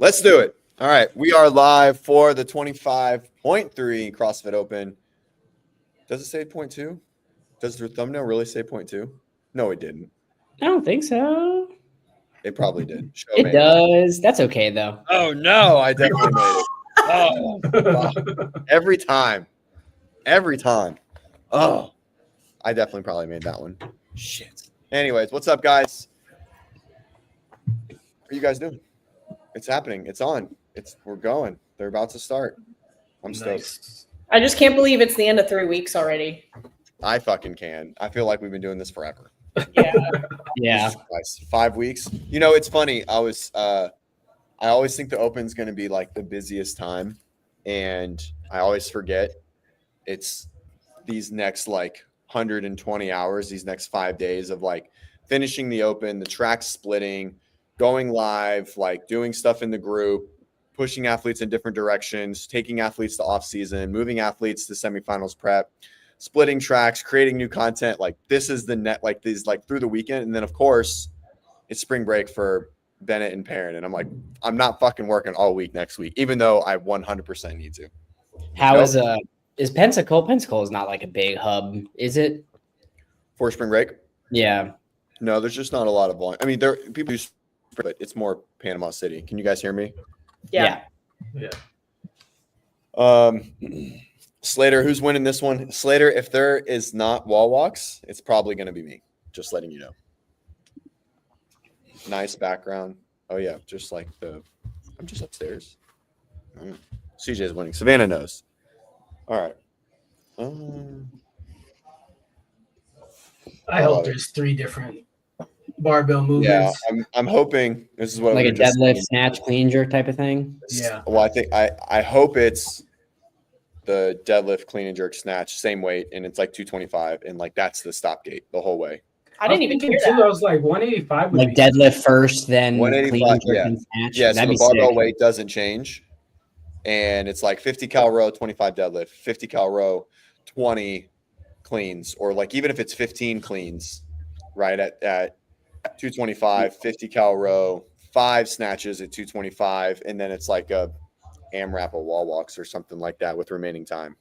Let's do it. All right. We are live for the 25.3 CrossFit Open. Does it say 0.2? Does the thumbnail really say 0.2? No, it didn't. I don't think so. It probably did. It does. That's okay, though. Oh, no. I definitely made it. Oh, wow. Every time. Oh, I definitely probably made that one. Shit. Anyways, what's up, guys? What are you guys doing? It's happening. It's on. We're going. They're about to start. I'm stoked. I just can't believe it's the end of 3 weeks already. I fucking can. I feel like we've been doing this forever. Yeah. Yeah. 5 weeks. You know, it's funny. I always think the Open's going to be like the busiest time, and I always forget it's these next like 120 hours, these next 5 days of like finishing the Open, the track splitting, going live, like doing stuff in the group, pushing athletes in different directions, taking athletes to off season, moving athletes to semifinals prep, splitting tracks, creating new content. Like this is the net, like these, like through the weekend. And then of course it's spring break for Bennett and Perrin. And I'm like, I'm not fucking working all week next week, even though I 100% need to. How is Pensacola? Pensacola is not like a big hub, is it? For spring break? Yeah. No, there's just not a lot of volume. I mean, there people use, but it's more Panama City. Can you guys hear me? Yeah. Slater, who's winning this one? Slater, if there is not wall walks, it's probably going to be me. Just letting you know. Nice background. Oh yeah, just like I'm just upstairs. CJ's winning. Savannah knows. All right. I hope there's 3 different barbell movements. Yeah, I'm hoping this is what like a deadlift, snatch, clean jerk type of thing. Yeah. Well, I hope it's the deadlift, clean and jerk, snatch, same weight, and it's like 225, and like that's the stop gate the whole way. I didn't even hear that. I was like 185. Like deadlift first, then 185. clean jerk and snatch. Yeah, so That'd the be barbell sick. weight doesn't change, and it's like 50 cal row, 25 deadlift, 50 cal row, 20 cleans, or like even if it's 15 cleans, right at 225, 50 cal row, 5 snatches at 225, and then it's like a AMRAP or wall walks or something like that with remaining time.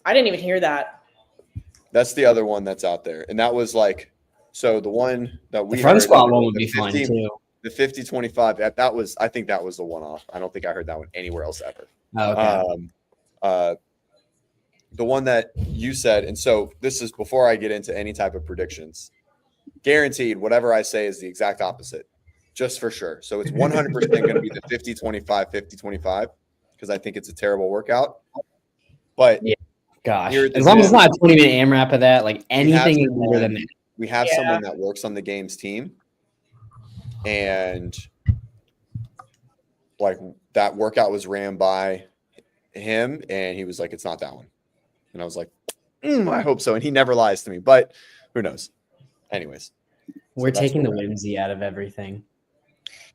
I didn't even hear that. That's the other one that's out there. And that was like, so the one that we The front heard, squat one would be fun too. The 50-25, that was, I think that was the one off. I don't think I heard that one anywhere else ever. Oh, okay. The one that you said, and so this is before I get into any type of predictions, guaranteed whatever I say is the exact opposite, just for sure. So it's 100% going to be the 50-25, 50-25, because I think it's a terrible workout. But yeah. Gosh, here as long as it's not a 20-minute AMRAP of that, like anything is better than that. We have someone that works on the games team, and like that workout was ran by him, and he was like, "It's not that one," and I was like, "I hope so." And he never lies to me, but who knows? Anyways, we're taking the whimsy out of everything.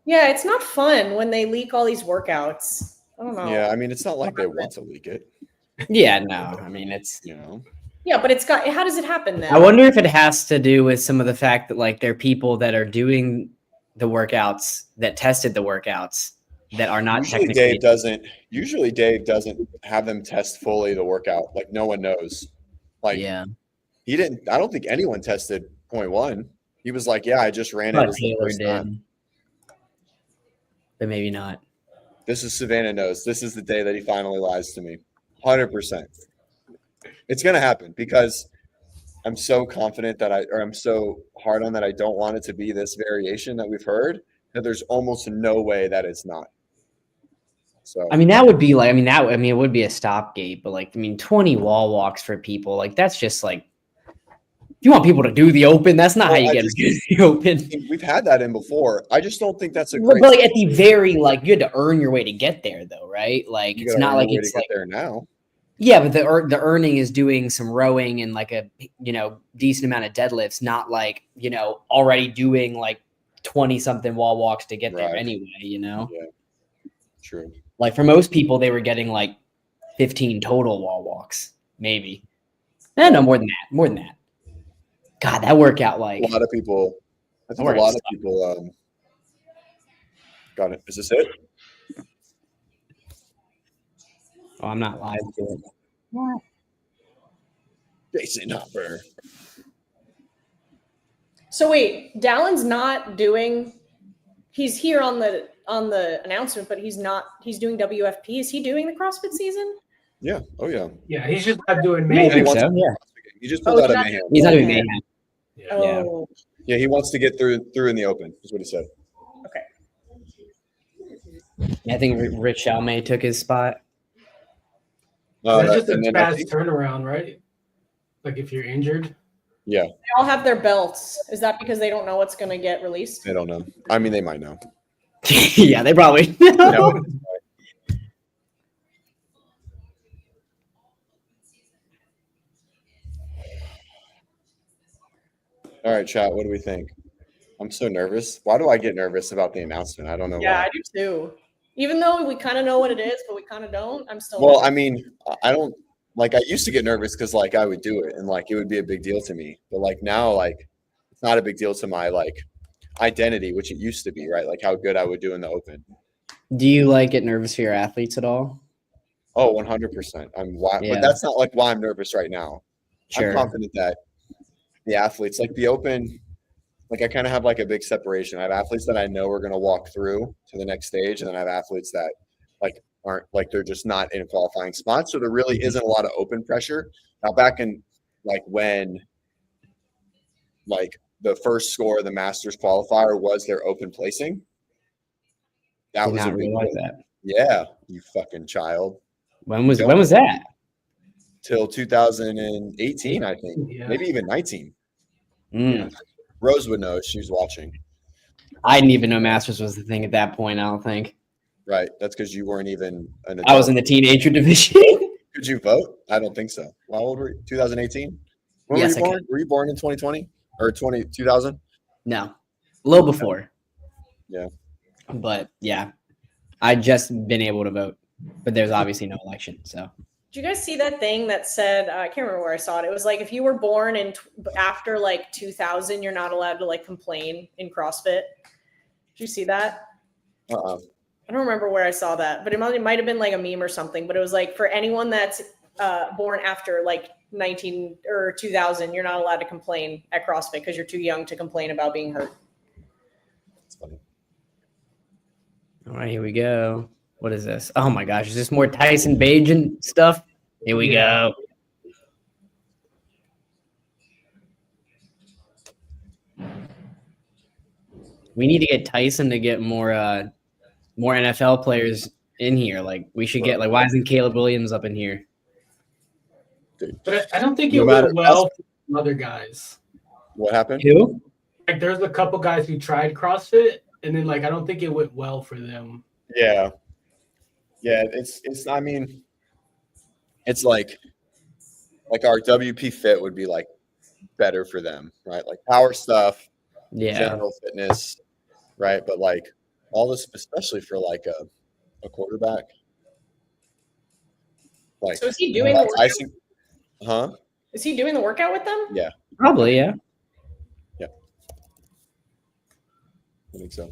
Yeah, it's not fun when they leak all these workouts. I don't know. Yeah, I mean, it's not like they want to leak it. Yeah, no. I mean, it's Yeah, but it's got. How does it happen then? I wonder if it has to do with some of the fact that like there are people that are doing the workouts that tested the workouts that are not usually Dave doesn't have them test fully the workout. Like no one knows. Like he didn't. I don't think anyone tested 0.1. He was like, "Yeah, I just ran it." Taylor did, but maybe not. This is Savannah knows. This is the day that he finally lies to me. 100%. It's gonna happen because I'm so confident I'm so hard on that. I don't want it to be this variation that we've heard. That there's almost no way that it's not. So I mean, that would be like, it would be a stop gate, but like, 20 wall walks for people, like that's just like, if you want people to do the Open, that's not how you get to do the Open. We've had that in before. I just don't think that's a great. But like at the very, like you had to earn your way to get there, though, right? Like it's not like it's like there now. Yeah, but the earning is doing some rowing and like a decent amount of deadlifts, not like already doing like 20 something wall walks to get there anyway. Yeah, true. Like for most people, they were getting like 15 total wall walks, maybe. No, more than that. God, that workout like a lot of people. I think a lot of people. Got it. Is this it? Oh, I'm not live to it. What? Jason Hopper. So wait, Dallin's not doing. He's here on the announcement, but he's not. He's doing WFP. Is he doing the CrossFit season? Yeah. Oh yeah. Yeah, he's just not doing I mayhem. think wants so. to- Yeah. He just pulled out he's of not mayhem. He's not doing Mayhem. mayhem. Yeah. Oh, Yeah, he wants to get through in the open. Is what he said. okay. Yeah, I think Rich Chalmay took his spot. That's just a and then I fast think- turnaround, right? Like if you're injured. yeah, They all have their belts. Is that because they don't know what's going to get released? I don't know. I mean, they might know. Yeah, they probably. No. All right, chat. What do we think? I'm so nervous. Why do I get nervous about the announcement? I don't know Yeah, why. I do too. Even though we kind of know what it is, but we kind of don't. I'm still. Well, I mean, I don't like. I used to get nervous because like I would do it and like it would be a big deal to me. But like now, like it's not a big deal to my like identity, which it used to be, right? Like how good I would do in the open. Do you like get nervous for your athletes at all? Oh, 100%. Yeah. But that's not like why I'm nervous right now. Sure. I'm confident that the athletes, like the open, like I kind of have like a big separation. I have athletes that I know are going to walk through to the next stage, and then I have athletes that like aren't, like they're just not in a qualifying spot. So there really isn't a lot of open pressure. Now back in like when like the first score of the Masters qualifier was their open placing. That Did was a not big realize deal. that. Yeah, you fucking child. When was that? Till 2018, I think. Yeah. Maybe even 19. Mm. Rose would know. She was watching. I didn't even know Masters was the thing at that point. I don't think Right. That's because you weren't even an adult. I was in the teenager division. Could you vote? I don't think so. How old were you? 2018? When Yes, were you I born? Were you born in 2020 or 2000? No, a little before. Yeah. But yeah, I just been able to vote, but there's obviously no election. So Did you guys see that thing that said? I can't remember where I saw it. It was like if you were born in after like 2000, you're not allowed to like complain in CrossFit. Did you see that? I don't remember where I saw that, but it might have been like a meme or something. But it was like for anyone that's born after like 19 or 2000, you're not allowed to complain at CrossFit because you're too young to complain about being hurt. That's funny. all right, here we go. What is this? Oh my gosh, is this more Tyson Bajan stuff? Here we go. We need to get Tyson to get more NFL players in here. Like we should get like why isn't Caleb Williams up in here? But I don't think it No matter- went well for other guys. What happened? Who? Like there's a couple guys who tried CrossFit and then like I don't think it went well for them. Yeah. Yeah. It's, I mean, it's like our WP Fit would be like better for them, right? Like power stuff, Yeah. general fitness, right? But like all this, especially for like a quarterback. Like, So is he doing the workout? Tyson, huh? Is he doing the workout with them? Yeah, Probably, yeah. I think so.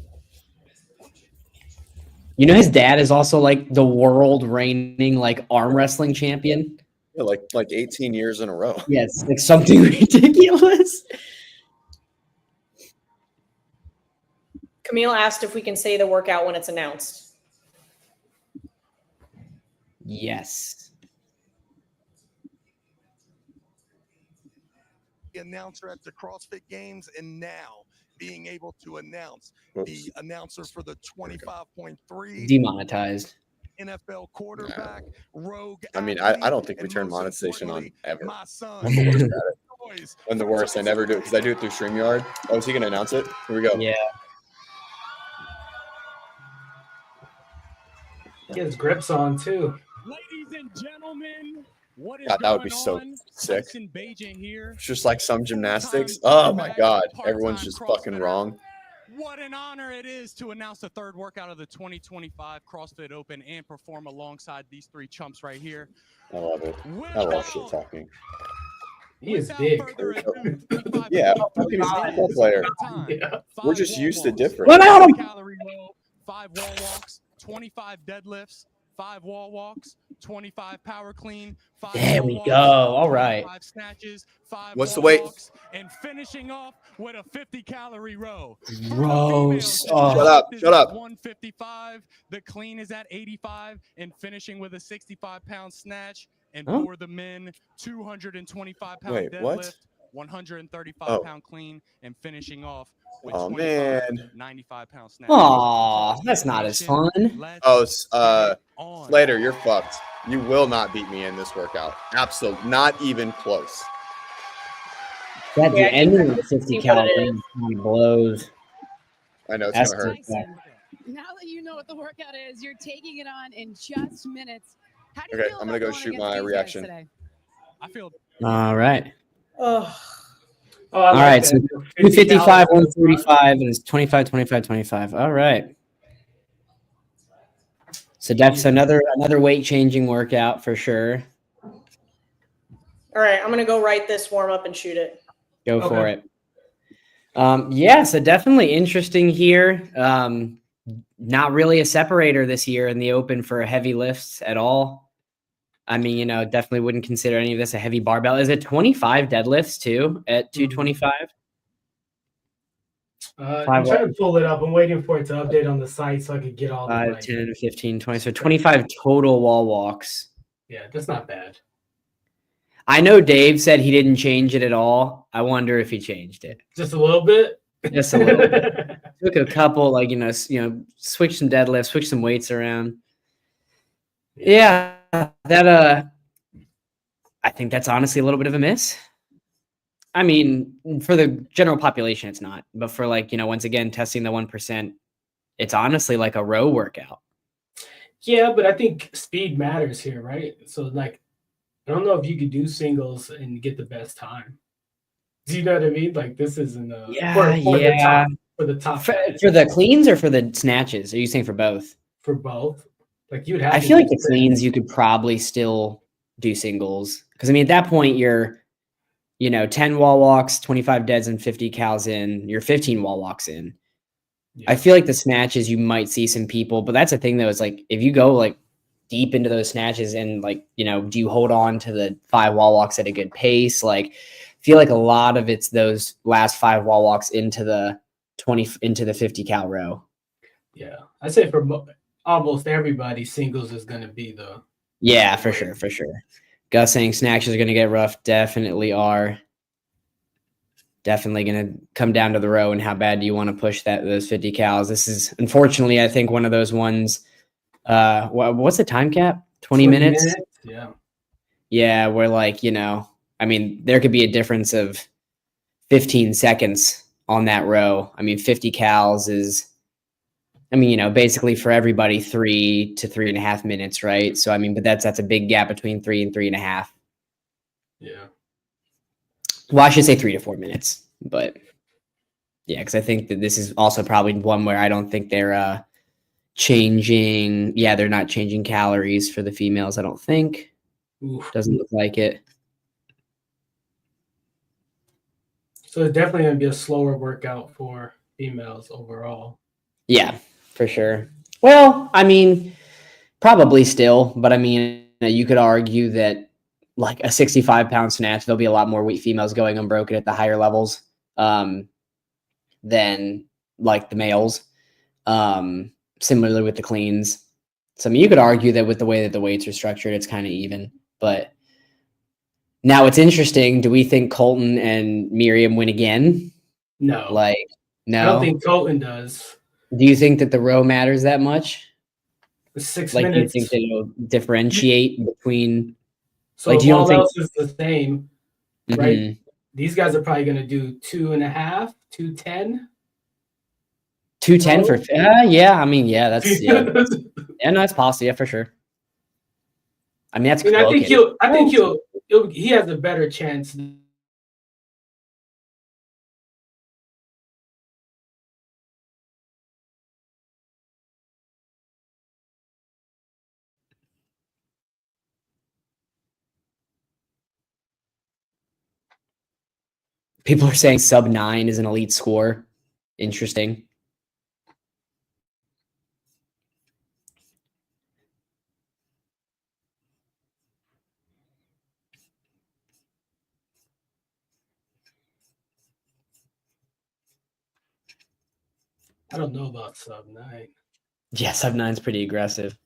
You know, his dad is also like the world reigning like arm wrestling champion. Yeah, like 18 years in a row. Yeah, it's like something ridiculous. Camille asked if we can say the workout when it's announced. Yes. The announcer at the CrossFit Games, and now being able to announce Whoops. the announcer for the 25.3 Demonetized. NFL quarterback, rogue. I mean, athlete, I don't think we and turn most monetization on importantly, ever. My son. I'm the worst at it. Boys, I'm the worst. I never do it because I do it through StreamYard. Oh, is he going to announce it? Here we go. Yeah. He has grips on too. Ladies and gentlemen, what is God, that would be going so on? sick. Tyson Bajan here. It's just like some gymnastics. Full-time Oh my quarterback, God. part-time Everyone's just fucking CrossFitter. wrong. What an honor it is to announce the third workout of the 2025 CrossFit Open and perform alongside these three chumps right here. I love it. I love shit talking. He is Without big. further ado, 25 Yeah, point fucking three football is player. time. Yeah. 'We're 5 just wall used to walks, different. Run out 'em! 5 calorie row, 5 wall walks, 25 deadlifts, 5 wall walks, 25 power clean, 5 There wall we walks, go. All right. 5 snatches, 5 What's the wall weight? walks, and finishing off with a 50-calorie row. For the Gross. females, the Oh. Shut up, deadlift is shut at up. 155, the clean is at 85, and finishing with a 65-pound snatch. And Oh. for the men, 225-pound Wait, deadlift, what? 135-pound clean, and finishing off with Oh, 25 man. 95-pound snatches. Aw, that's not as fun. Let's Oh, get it on. Slater, you're fucked. You will not beat me in this workout. Absolutely, not even close. That Yeah, I think ending that's with 50 what it calories is. blows. I know it's That's gonna hurt. tough. Now that you know what the workout is, you're taking it on in just minutes. How do you Okay, feel I'm gonna about go going shoot against my these guys reaction. today? I feel All right. Oh, Oh, I All like right. that. So 50 255, calories. 145, and it's 25, 25, 25. All right. So that's another weight changing workout for sure. all right. I'm gonna go write this warm up and shoot it. Go for Okay. it. Yeah, so definitely interesting here. Not really a separator this year in the open for heavy lifts at all. I mean, definitely wouldn't consider any of this a heavy barbell. Is it 25 deadlifts too at 225? I'm trying to pull it up. I'm waiting for it to update on the site so I could get all the 5, like, 10, 15, 20. So 25 total wall walks. yeah, that's not bad. I know Dave said he didn't change it at all. I wonder if he changed it. Just a little bit. Just a little bit. Took a couple, switch some deadlifts, switch some weights around. Yeah, that I think that's honestly a little bit of a miss. I mean, for the general population, it's not. But for once again, testing the 1%, it's honestly like a row workout. Yeah, but I think speed matters here, right? So I don't know if you could do singles and get the best time. Do you know what I mean? Like this isn't for the top guys. For the cleans or for the snatches? Are you saying for both? For both. Like you'd have I feel like the cleans you could probably still do singles. Because I mean at that point you're 10 wall walks, 25 deads, and 50 cals in, you're 15 wall walks in. Yeah. I feel like the snatches you might see some people, but that's the thing though, is if you go deep into those snatches and do you hold on to the 5 wall walks at a good pace? I feel like a lot of it's those last 5 wall walks into the 50 cal row. Yeah. I say for almost everybody, singles is going to be the. Yeah, for sure. Gus saying snatches are going to get rough. Definitely are. Definitely going to come down to the row and how bad do you want to push those 50 cals. This is unfortunately, I think, one of those ones. What's the time cap? 20 minutes? Yeah. Yeah, where I mean, there could be a difference of 15 seconds on that row. I mean, 50 cals is, basically for everybody 3 to 3.5 minutes, right? So, I mean, but that's a big gap between 3 and 3.5. Yeah. Well, I should say 3 to 4 minutes, but yeah, because I think that this is also probably one where I don't think they're changing. Yeah, they're not changing calories for the females, I don't think. Oof. Doesn't look like it. So it's definitely going to be a slower workout for females overall. Yeah, for sure. Well, I mean, probably still, but I mean, you could argue that a 65-pound snatch, there'll be a lot more females going unbroken at the higher levels than the males. Similarly with the cleans. So I mean, you could argue that with the way that the weights are structured, it's kind of even. But now it's interesting. Do we think Colton and Miriam win again? No. No. I don't think Colton does. Do you think that the row matters that much? 6 minutes. Do you think that it'll differentiate between? So do you all think else is the same, right? Mm-hmm. These guys are probably going to do 2.5, 210. 210 for yeah. I mean, yeah, that's yeah. Yeah, no, it's possible. Yeah, for sure. I mean, that's. I think he has a better chance. People are saying sub 9 is an elite score. Interesting. I don't know about sub 9. Yeah, sub 9's pretty aggressive.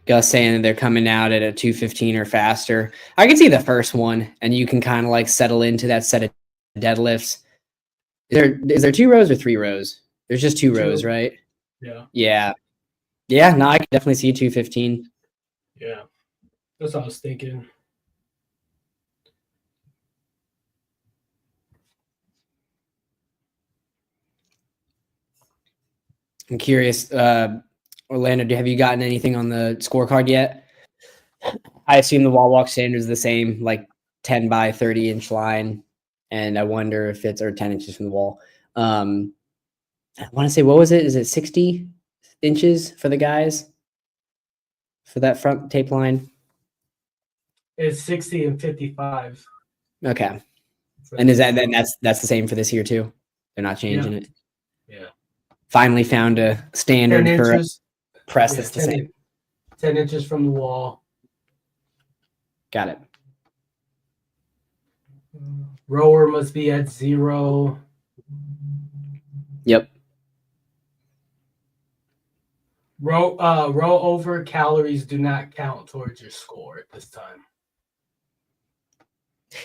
Gus saying that they're coming out at a 215 or faster. I can see the first one, and you can kind of like settle into that set of deadlifts. Is there 2 rows or 3 rows? There's just 2 rows, right? Yeah. Yeah. Yeah, no, I can definitely see 215. Yeah. That's what I was thinking. I'm curious, Orlando, have you gotten anything on the scorecard yet? I assume the wall walk standard is the same, like 10 by 30 inch line. And I wonder if it's, or 10 inches from the wall. I want to say, what was it? Is it 60 inches for the guys for that front tape line? It's 60 and 55. Okay. And is that then that's the same for this year too? They're not changing it. Yeah. Finally found a standard 10 for inches. press that's the 10, same. 10 inches from the wall. Got it. Rower must be at 0. Yep. Row over calories do not count towards your score at this time.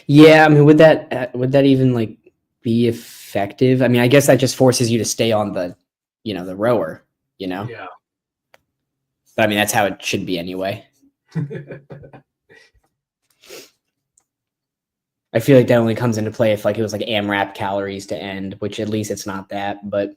Yeah, I mean, would that even like be effective? I mean, I guess that just forces you to stay on the, the rower, Yeah. But I mean, that's how it should be anyway. I feel like that only comes into play if like it was like AMRAP calories to end, which at least it's not that, but.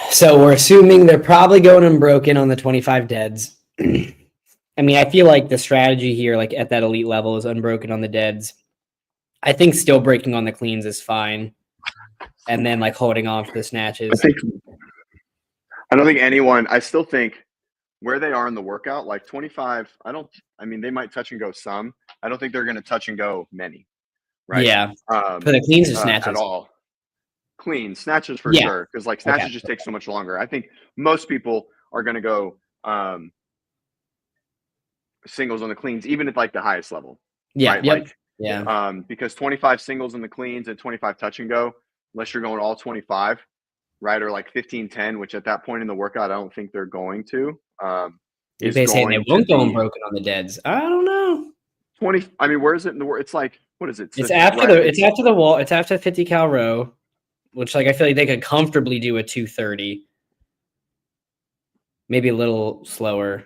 So we're assuming they're probably going unbroken on the 25 deads. I mean, I feel like the strategy here, like at that elite level, is unbroken on the deads. I think still breaking on the cleans is fine. And then like holding on for the snatches. I don't think anyone, I still think where they are in the workout, like 25, they might touch and go some. I don't think they're going to touch and go many. Right. Yeah. For the cleans or snatches? At all. Clean snatches for sure, because like snatches just take so much longer. I think most people are going to go singles on the cleans, even at like the highest level. Yeah. Right? Yep. Because 25 singles on the cleans and 25 touch and go, unless you're going all 25, right, or like 15-10, which at that point in the workout, I don't think they're going to. They're saying they won't go unbroken on the deads. I don't know. 20. I mean, where is it in the work? It's like, what is it? It's after the wall. It's after 50 cal row. Which, like, I feel like they could comfortably do a 230, maybe a little slower.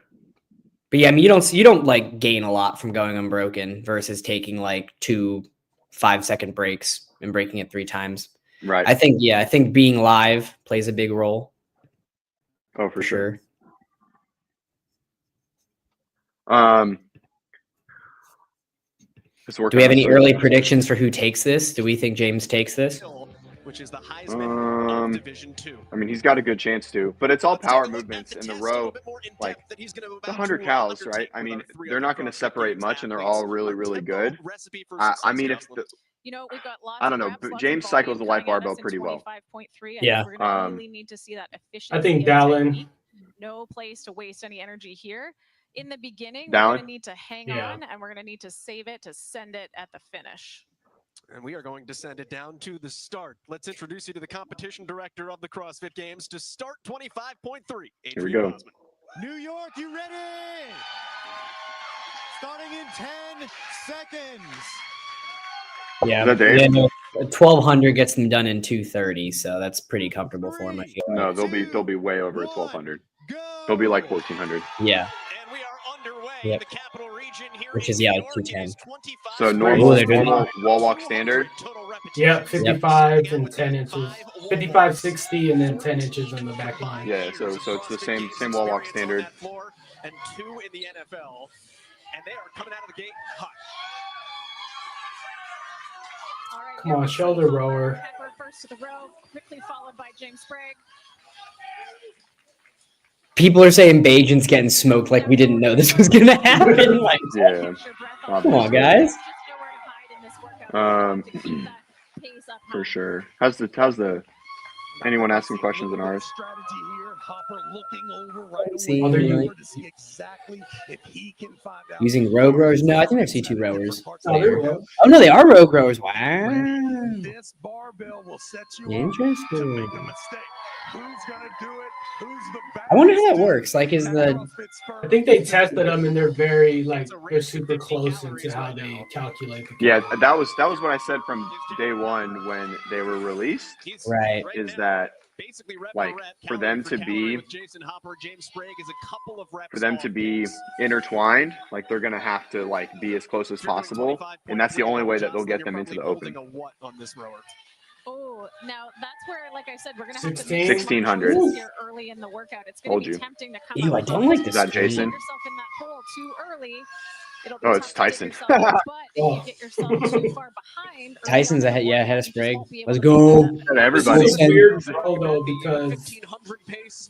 But yeah, I mean, you don't like gain a lot from going unbroken versus taking like 2 5-second breaks and breaking it 3 times. Right. I think being live plays a big role. Oh, for sure. Do we have any early predictions for who takes this? Do we think James takes this? Which is the Heisman of Division 2. I mean, he's got a good chance to, but it's all power movements in the row. Like the 100 cals, right? I mean, they're not going to separate much, and they're all really, really good. I mean, if the we've got lots I don't know, but James cycles the light barbell pretty well. Yeah. We're going to really need to see that efficiency. I think Dallin. No place to waste any energy here. In the beginning, Dallin? we're going to need to hang on, and we're going to need to save it to send it at the finish. And we are going to send it down to the start. Let's introduce you to the competition director of the CrossFit Games to start 25.3. Here we go. Osmond. New York, you ready? Starting in 10 seconds. Yeah. Is that Dave? 1200 gets them done in 230, so that's pretty comfortable for them. I feel like. No, they'll be way over 1200. They'll be like 1400. Yeah. And we are underway Yep. in the capital region here. Which is like 210. So normal wall walk standard. Yeah, 55 and 10 inches. 55, 60, and then 10 inches on the back line. Yeah, so it's the same wall walk standard. And 2 in the NFL, and they are coming out of the gate hot. All right, Come on, shoulder rower. Pepper first to the row, quickly followed by James Sprague. People are saying Bajan's getting smoked like we didn't know this was gonna happen. Like, Yeah. come on, guys. For sure. How's the anyone asking questions in ours? Using rogue rowers? No, I think I see 2 rowers. Oh, there we go. Oh no, they are rogue rowers. Wow. This barbell will set you Interesting. up to make a mistake. Who's gonna do it? Who's the better? I wonder how that works. Like, is the I think they tested them and they're very like they're super close into how they calculate the Yeah, that was what I said from day one when they were released. right? Is that like for them to be intertwined, like they're gonna have to like be as close as possible, and that's the only way that they'll get them into the open. Oh, now that's where, like I said, we're gonna 1600 here early in the workout. It's gonna be tempting to come. Ew, I don't like this. Is that Jason? Yourself in that hole too early. It'll be Oh, tough it's to get Tyson. yourself in, but if you get yourself too far behind, Tyson's ahead. Yeah, ahead of Sprague. Let's go. And everybody. This is a weird throw though because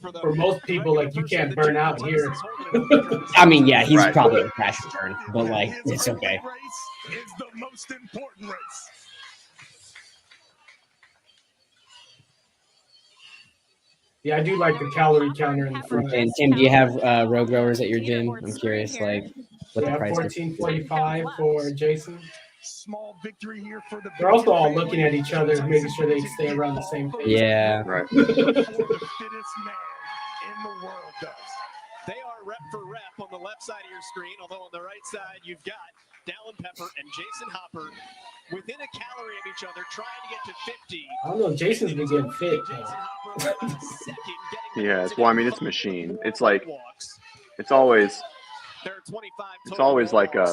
for most people, like you can't burn out here. I mean, yeah, he's Right. probably a crash and burn, but like, it's okay. Is the most important race. Yeah, I do like the calorie counter in the front. And Tim, do you have rogue rowers at your gym? I'm curious, like, what the Yeah, price is. 1445 for Jason. Small victory here for the. They're also all looking at each other, making sure they stay around the same pace. Yeah. Right. The fittest man in the world does. They are rep for rep on the left side of your screen, although on the right side you've got Dallin Pepper and Jason Hopper within a calorie of each other, trying to get to 50. I don't know. Jason's been getting fit. Yeah, well, I mean, it's a machine. It's like, it's always like I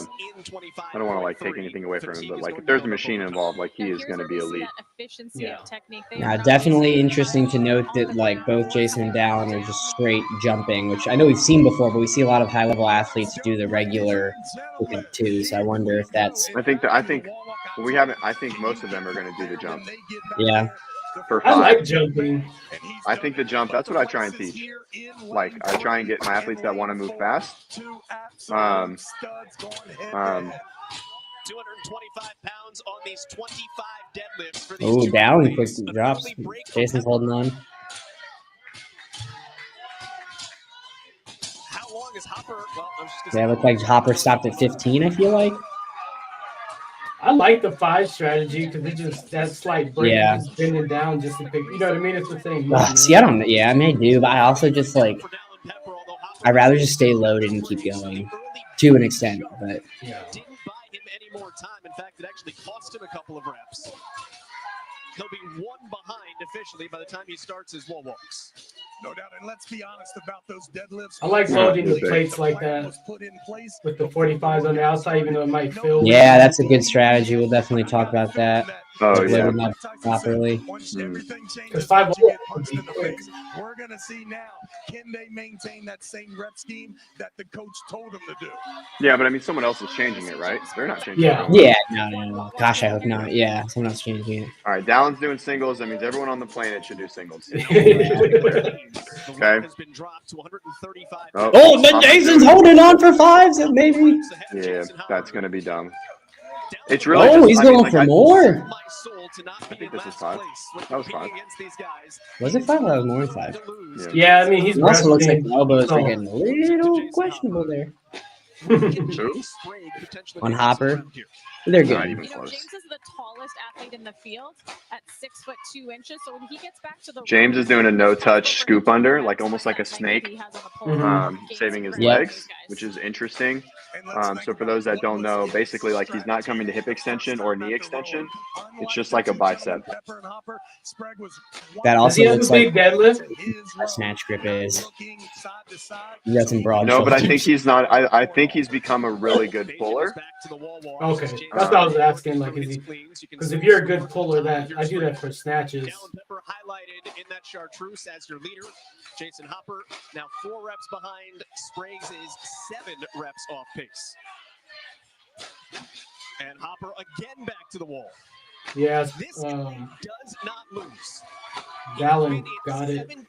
don't want to like take anything away from him, but like if there's a machine involved, like he is going to be elite. Yeah. Definitely interesting to note that like both Jason and Dallin are just straight jumping, which I know we've seen before, but we see a lot of high level athletes do the regular pickup too. So I wonder if that's I think most of them are going to do the jump. yeah. For I 5. like jumping. I think the jump, that's what I try and teach. Like, I try and get my athletes that want to move fast. 225 pounds on these 25 deadlifts for these Oh, two Dallin athletes. quick drops. Jason's holding on. How long is Hopper? Well, I'm just Yeah, look like Hopper stopped at 15, I feel like. I like the 5 strategy because it just that slight break, Yeah. just bending down just to pick. You know what I mean? It's the same. See, I don't. Yeah, I may do, but I also just like. I'd rather just stay loaded and keep going to an extent, but Yeah. didn't buy him any more time. In fact, it actually cost him a couple of reps. He'll be one behind officially by the time he starts his wall walks. No doubt, and let's be honest about those deadlifts. I like loading the Yeah. plates like that with the 45s on the outside, even though it might fill. yeah, that's a good strategy. We'll definitely talk about that. Oh, yeah. Loading up properly. Because 5 punched in the face. We're gonna see now. Can they maintain that same rep scheme that the coach told them to do? Yeah, but I mean, someone else is changing it, right? They're not changing Yeah. it. Yeah, no. Gosh, I hope not. Yeah, someone else changing it. All right, Dallin's doing singles. That means everyone on the planet should do singles. Okay. Has been dropped to 135. Oh, but Jason's holding on for 5s, maybe. Yeah, that's going to be dumb. It's really Oh, just, he's I mean, going like, for I- more. I think this is 5. That was 5. Was it 5? That was more than 5. Yeah, I mean, he's It also looks like resting. the elbows are So- getting a little questionable there. On Hopper. They're Not good. even You know, close. James is the tallest athlete in the field at 6'2" So when he gets back to the James is doing a no-touch scoop under, like almost like a snake, he has on the pole, saving his Yep. legs, which is interesting. So for those that don't know, basically like he's not coming to hip extension or knee extension. It's just like a bicep. That Does also he have looks a big like deadlift? a snatch grip is. You got some broad No, but I shoulders. think he's not. I think he's become a really good puller. Okay, that's what I was asking. Like, is he? Because if you're a good puller, that I do that for snatches. Dallin Pepper highlighted in that chartreuse as your leader. Jason Hopper now 4 reps behind. Sprague's is 7 reps off pace. And Hopper again back to the wall. Yeah. This athlete does not lose. Dallin got it. 17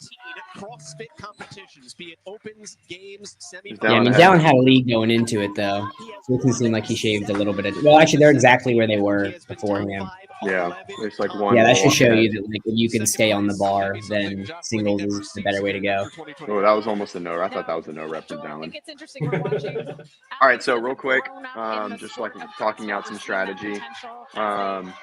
CrossFit competitions, be it opens, games, Is semifinals. Yeah, I mean, Dallin ahead? Dallin had a lead going into it, though. So it doesn't seem like he shaved a little bit of. Well, actually, they're exactly where they were beforehand. Yeah, it's like one. Yeah, that wall should off show ahead. you that like if you can stay on the bar, then singles is the better way to go. Oh, that was almost a no. I thought that was a no rep for Dallin. It's interesting. We're watching. All right, so real quick, just like talking out some strategy. Wall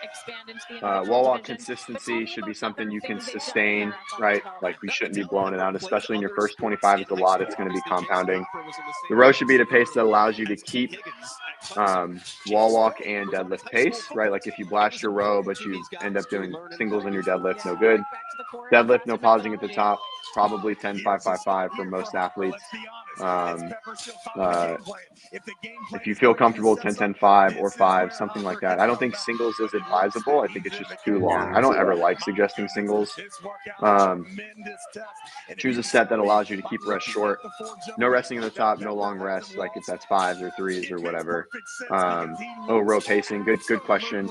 walk consistency should be something you can sustain, right? Like we shouldn't be blowing it out, especially in your first 25. It's a lot. It's going to be compounding. The row should be at a pace that allows you to keep wall walk and deadlift pace, right? Like if you blast your row, but you end up doing singles on your deadlift, no good. Deadlift, no pausing at the top, probably 10-5-5-5 for most athletes. If you feel comfortable, 10-10-5 or 5, something like that. I don't think singles is advisable. I think it's just too long. I don't ever like suggesting singles. Choose a set that allows you to keep rest short. No resting at the top, no long rest, like if that's 5s or 3s or whatever. Row pacing, good question.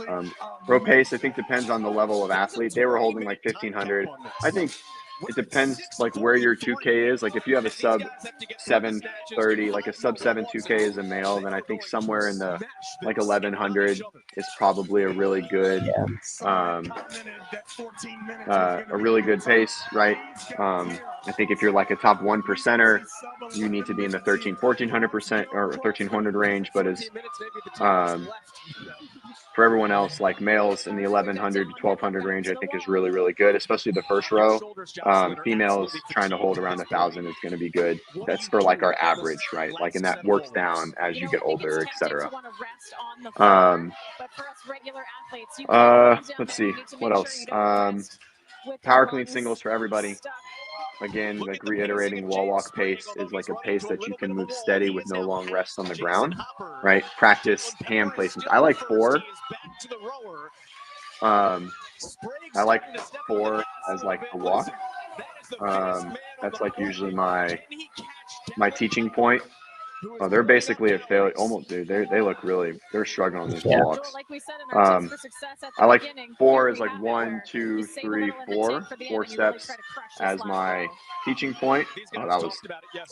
Row pace, I think, depends on the level of athlete. They were holding like 1,500. I think it depends like where your 2K is. Like if you have a sub 730, like a sub 7 2K as a male, then I think somewhere in the like 1,100 is probably a really good, a really good pace, right? I think if you're like a top 1%er, you need to be in the 1,400% or 1,300 range. But as for everyone else, like males in the 1,100 to 1,200 range, I think is really, really good, especially the first row. Females trying to hold around 1,000 is going to be good. That's for like our average, right? Like, and that works down as you get older, etc. Let's see what else. Power clean singles for everybody. Again, like reiterating, wall walk pace is like a pace that you can move steady with no long rest on the ground, right? Practice hand placements. I like 4. I like 4 as like a walk. That's like usually my teaching point. Oh, they're basically a failure. Almost, dude. They look really. They're struggling on these walks. I like 4 is like 1, 2, 3, 4. 4 steps as my teaching point. Oh, that was.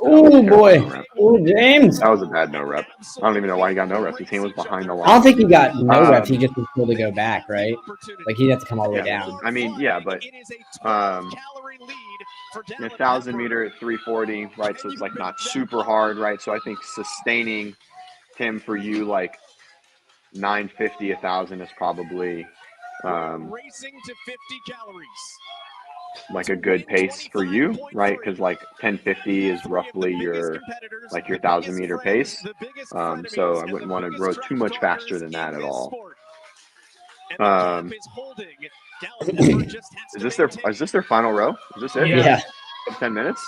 Oh boy. Oh, James. That was a bad no rep. I don't even know why he got no rep. His team was behind the line. I don't think he got no reps. He just was told to go back, right? Like he'd have to come all the way down. I mean, yeah, but 1,000 meter at 340, right? So it's like not super hard, right? So I think sustaining him for you like 950, 1,000 is probably like a good pace for you, right? Because like 1050 is roughly your 1,000 meter pace. So I wouldn't want to grow too much faster than that at all. Is this their final row? Is this it? Yeah. 10 minutes?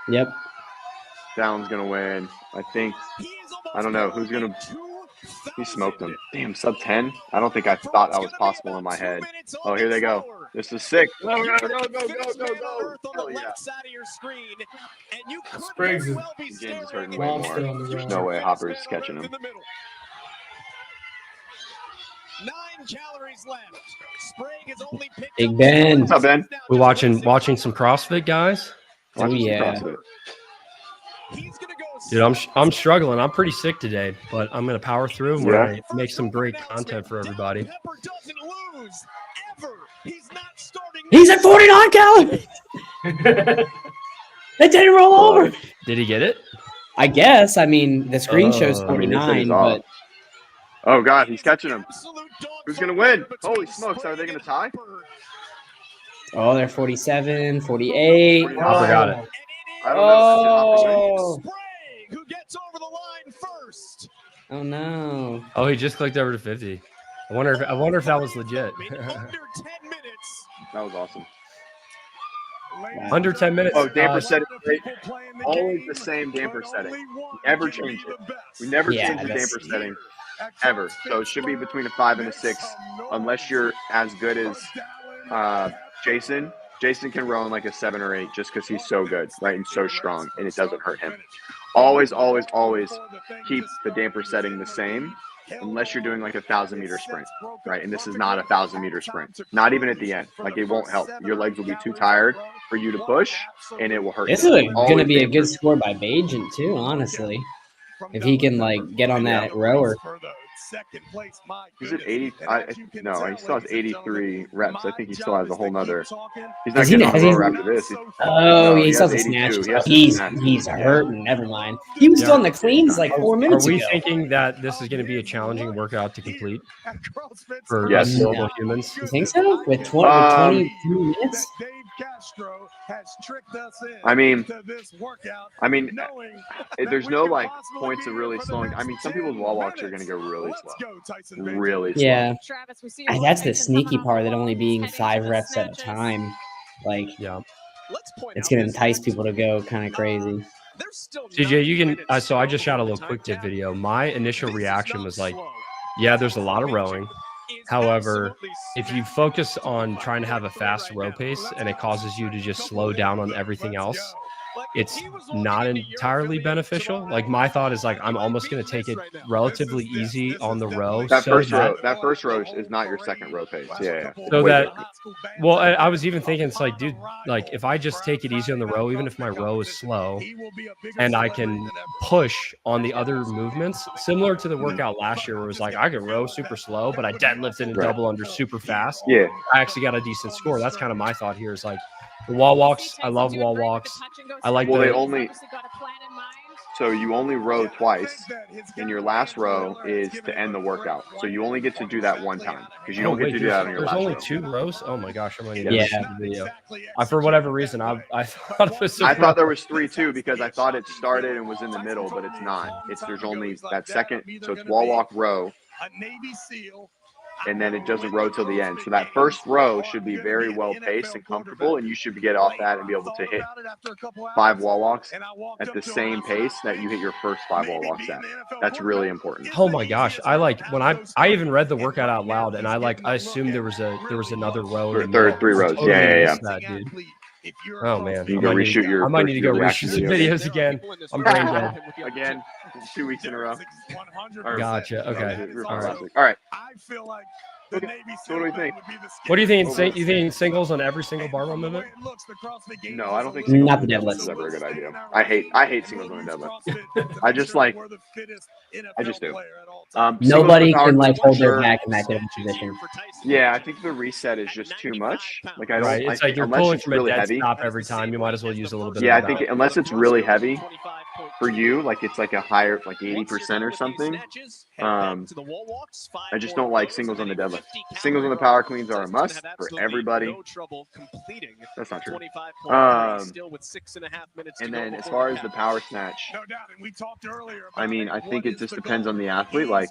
Yep. Dallin's gonna win. I think. I don't know who's gonna. He smoked him. Damn, sub 10. I don't think I thought that was possible in my head. Oh, here they go. This is sick. Go. Hell yeah. Spriggs is James is hurting way more. There's no way Hopper's catching him. 9 calories left. Sprague has only picked Big Ben. What's up, Ben? We're watching some CrossFit, guys. Oh yeah. Dude, I'm struggling. I'm pretty sick today, but I'm gonna power through and we're gonna make some great content for everybody. He's at 49 calories. They didn't roll over. Did he get it? I guess. I mean, the screen shows 49, but oh god, he's catching him. Who's gonna win? Holy smokes! Are they gonna tie? oh, they're 47, 48. Hopper got it. I don't know. Who gets over the line first? Oh no. Oh, he just clicked over to 50. I wonder if that was legit. Under 10 minutes. That was awesome. Under 10 minutes. Oh, damper setting. Always the same damper setting. We never change it. We never change the damper setting ever. So it should be between a 5 and a 6, unless you're as good as Jason. Jason can row in like a 7 or 8 just because he's so good, right, and so strong, and it doesn't hurt him. Always, always, always keep the damper setting the same. unless you're doing like a 1,000-meter sprint, right? And this is not a 1,000-meter sprint. Not even at the end. Like, it won't help. Your legs will be too tired for you to push, and it will hurt. This is going to be a good score by Bajent too, honestly. If he can like get on that rower. He's at 80. No, he still has 83 reps. I think he still has a whole nother. He's not Has getting on the he- rower after this. Oh, yeah, he still has has a snatch. 82. He has to He's snatch. hurting. Never mind. He was still in the cleans like 4 Are minutes we ago. thinking that this is going to be a challenging workout to complete for Yes. us normal humans? You think so? With 23 minutes? I mean, there's no like points of really slowing. I mean, some people's wall walks are going to go really slow, really slow. Yeah. That's the sneaky part, that only being 5 reps at a time. Like, Yeah. it's going to entice people to go kind of crazy. CJ, you can. So I just shot a little quick tip video. My initial reaction was like, yeah, there's a lot of rowing. However, if you focus on trying to have a fast row pace and it causes you to just slow down on everything else, it's not entirely beneficial. Like, my thought is like, I'm almost going to take it relatively easy on the row. That first row is not your second row pace. Yeah. So Way that, different. well, I was even thinking, it's like, dude, like if I just take it easy on the row, even if my row is slow, and I can push on the other movements, similar to the workout last year where it was like, I could row super slow, but I deadlifted and double under super fast. Yeah. I actually got a decent score. That's kind of my thought here, is like, the wall walks, I love wall walks. I like So you only row twice, and your last row is to end the workout. So you only get to do that one time, because you don't get to do that on your There's last only row. 2 rows? Oh my gosh, I'm going to Yeah. the video. For whatever reason, I thought it was I thought there was 3 too, because I thought it started and was in the middle, but it's not. There's only that second. So it's wall walk row, and then it doesn't row till the end. So that first row should be very well paced and comfortable, and you should get off that and be able to hit 5 wall walks at the same pace that you hit your first 5 wall walks at. That's really important. Oh my gosh, I like when I even read the workout out loud, and I assumed there was another row. Or third 3 rows. Totally Yeah. missed that, dude. Oh man, You go reshoot your. I might need to go reaction reshoot some video. videos again. I'm brain dead. Again, 2 weeks in a row. Gotcha. Okay. All right. All right. So what do we think? What do you think? You think singles on every single barbell movement? No, I don't think singles Not the on deadlift. is ever a good idea. I hate singles on a deadlift. I just do. Nobody can like hold their sure. back in that good of a position. Yeah, I think the reset is just too much. Like, I don't. Right. It's like you're unless pulling it's from a really dead heavy. stop every time. You might as well use a little bit. Yeah, of I think unless it's really heavy for you, like it's like a higher, like 80% or something. I just don't like singles on the deadlift. Singles on the power cleans are a must for everybody. That's not true. And then as far as the power snatch, I mean, I think it just depends on the athlete. Like,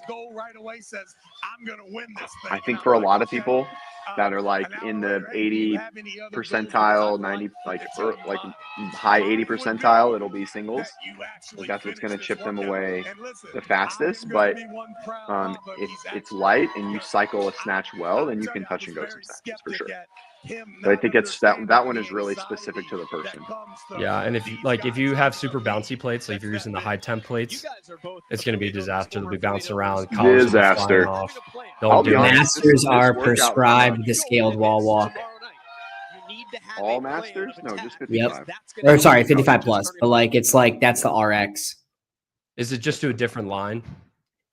I think for a lot of people that are like in the 80 percentile, 90, like high 80 percentile, it'll be singles. Like, that's what's going to chip them away the fastest. But if it's light and you cycle a snatch well, then you can touch and go some snatches for sure. But I think it's that one is really specific to the person. Yeah, and if you have super bouncy plates, like if you're using the high temp plates, it's going to be a disaster. They'll be bouncing around. Disaster. Don't do it. Masters are prescribed the scaled wall walk. All masters? No, just 55. Yep. Or sorry, 55 plus. But like it's like that's the RX. Is it just to a different line?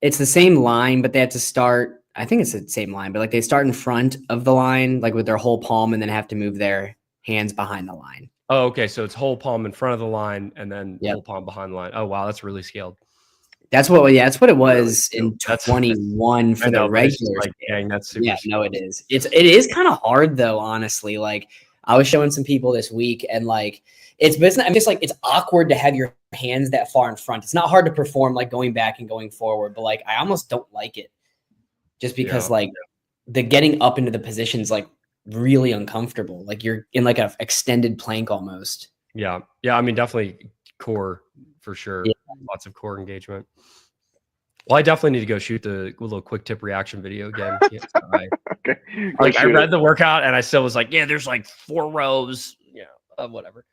It's the same line, but they have to start. I think it's the same line, but like they start in front of the line, like with their whole palm, and then have to move their hands behind the line. Oh, okay. So it's whole palm in front of the line and then Yep. whole palm behind the line. Oh, wow. That's really scaled. That's what it was in That's- 21 for I know, the but it's regular. just like, dang, that's super Yeah, no, scaled. it is. It is kind of hard though, honestly. Like I was showing some people this week, and like it's business. I'm just like it's awkward to have your hands that far in front. It's not hard to perform like going back and going forward, but like I almost don't like it, just because like the getting up into the position's like really uncomfortable. Like you're in like a extended plank almost. Yeah. Yeah. I mean, definitely core for sure. Yeah. Lots of core engagement. Well, I definitely need to go shoot the little quick tip reaction video again. Yeah, Okay. like I read the workout and I still was like, yeah, there's like 4 rows, whatever.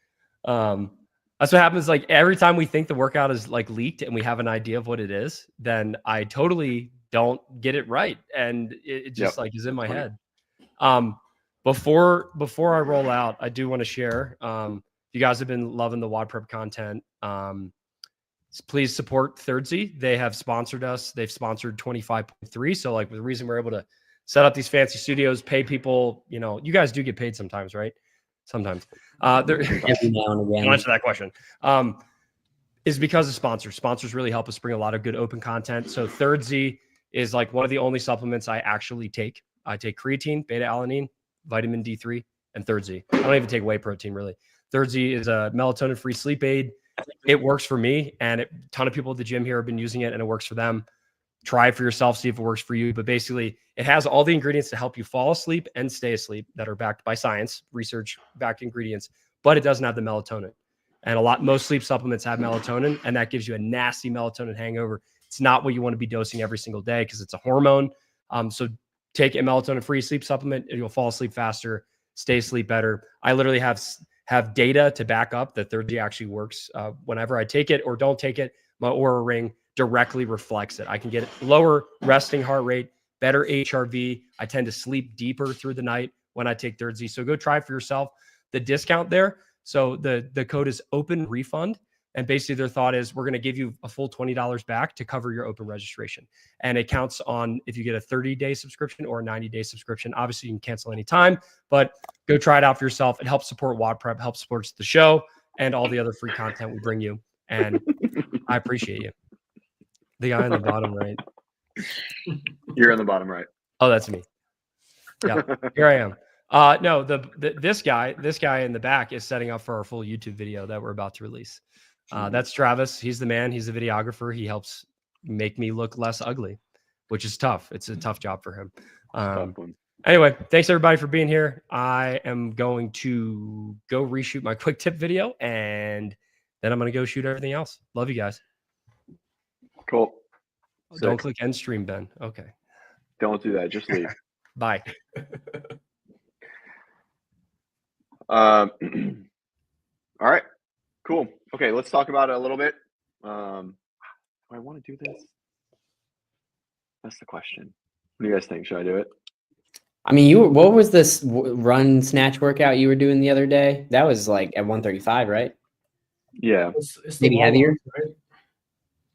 That's what happens. Like every time we think the workout is like leaked and we have an idea of what it is, then I totally don't get it right. And it just Yep. like is in my head. Before I roll out, I do want to share, you guys have been loving the WODprep content. Please support Thirdsy. They have sponsored us. They've sponsored 25.3. So like the reason we're able to set up these fancy studios, pay people, you know, you guys do get paid sometimes, right? Sometimes. Every now and again. I'll answer that question. Is because of sponsors. Sponsors really help us bring a lot of good open content. So Thirdsy is like one of the only supplements I actually take. I take creatine, beta-alanine, vitamin D3, and Thirdsy. I don't even take whey protein, really. Thirdsy is a melatonin-free sleep aid. It works for me, and a ton of people at the gym here have been using it, and it works for them. Try it for yourself, see if it works for you. But basically, it has all the ingredients to help you fall asleep and stay asleep that are backed by science, research-backed ingredients, but it doesn't have the melatonin. And most sleep supplements have melatonin, and that gives you a nasty melatonin hangover. It's not what you want to be dosing every single day because it's a hormone. So take a melatonin-free sleep supplement, and you'll fall asleep faster, stay asleep better. I literally have data to back up that Thirdsy actually works. Whenever I take it or don't take it, my Oura Ring directly reflects it. I can get lower resting heart rate, better HRV. I tend to sleep deeper through the night when I take Thirdsy. So go try it for yourself. The discount there. So the code is open refund. And basically their thought is we're going to give you a full $20 back to cover your open registration. And it counts on if you get a 30-day subscription or a 90-day subscription. Obviously you can cancel anytime, but go try it out for yourself. It helps support WODprep, helps support the show and all the other free content we bring you. And I appreciate you. The guy on the bottom right. You're on the bottom right. Oh, that's me. Yeah, here I am. No, this guy in the back is setting up for our full YouTube video that we're about to release. That's Travis. He's the man. He's the videographer. He helps make me look less ugly, which is tough. It's a tough job for him. Anyway, thanks everybody for being here. I am going to go reshoot my quick tip video, and then I'm going to go shoot everything else. Love you guys. Cool. Don't click end stream, Ben. Okay. Don't do that. Just leave. Bye. All right. Cool. Okay, let's talk about it a little bit. Do I want to do this? That's the question. What do you guys think? Should I do it? I mean, what was this run snatch workout you were doing the other day? That was like at 135, right? Yeah. It's Maybe heavier. walk, right?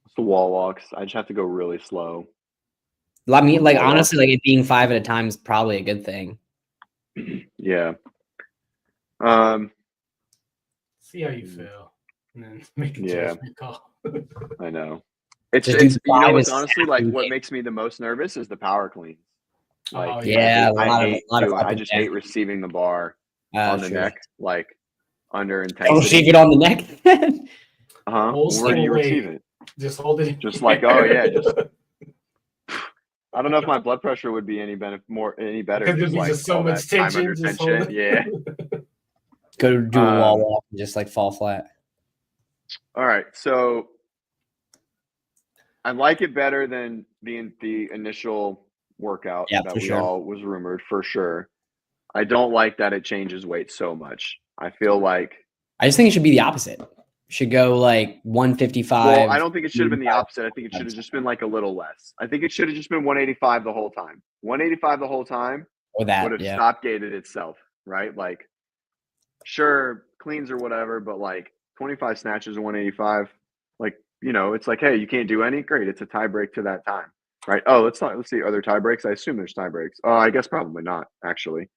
It's the wall walks. I just have to go really slow. I mean, like honestly, like it being 5 at a time is probably a good thing. Yeah. See how you feel, and then make a judgment call. I know. It's Just do you know, 5 it's as honestly like stacked. what makes me the most nervous is the power cleans. Like, yeah, I I just hate receiving the bar on the true. neck, like under intensity. Don't receive it on the neck. Where do you receive it? Just hold it. Just like, oh yeah, just. I don't know if my blood pressure would be any better. Because there's like just so all much that time tension. under Just tension. hold it. Yeah. Go do a wall walk and just like fall flat. All right, so I like it better than the initial workout that we all was rumored for sure. I don't like that it changes weight so much. I feel like I just think it should be the opposite. Should go like 155. Well, I don't think it should have been the opposite. I think it should have just been like a little less. I think it should have just been 185 the whole time. 185 the whole time would have stop gated itself, right? Like, sure, cleans or whatever, but like 25 snatches and 185, like, you know, it's like, hey, you can't do any? Great. It's a tie break to that time, right? Oh, let's see. Are there tie breaks? I assume there's tie breaks. Oh, I guess probably not, actually.